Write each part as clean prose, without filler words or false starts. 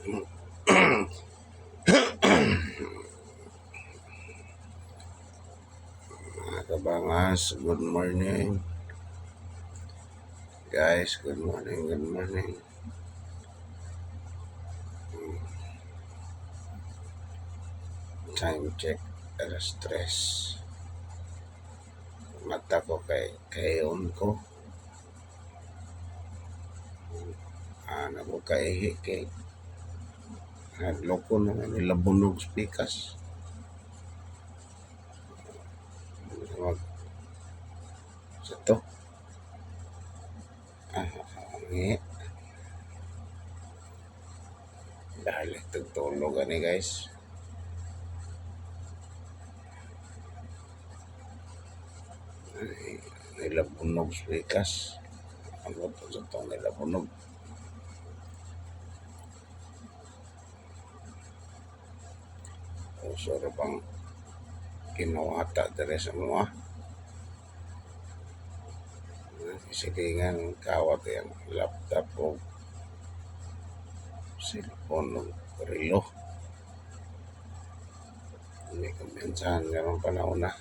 Mga kabangas, good morning. Guys, good morning, good morning. Time check, alas 3. Mata ko kayon ko. Ano ko kaihi kay loko na nila bunog speakers. Wag sa to. Ngi. Dahil tugtulog ani guys. Nila bunog speakers. Ano to sa to nila bunog. Sure bang kinuwata dere sa mga silingan kawat yung laptop o cellphone o relo. Hindi kumpensahan ganun panahon na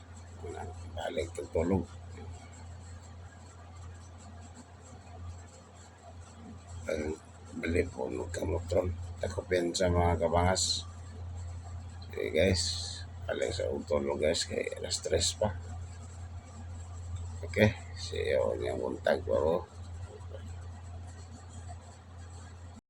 balik tutulog. Bali po magkamotron takupensa mga kabangas. Okay guys, balik sa utulog guys kay alas 3 pa. Okay, see you on yung buntag bro.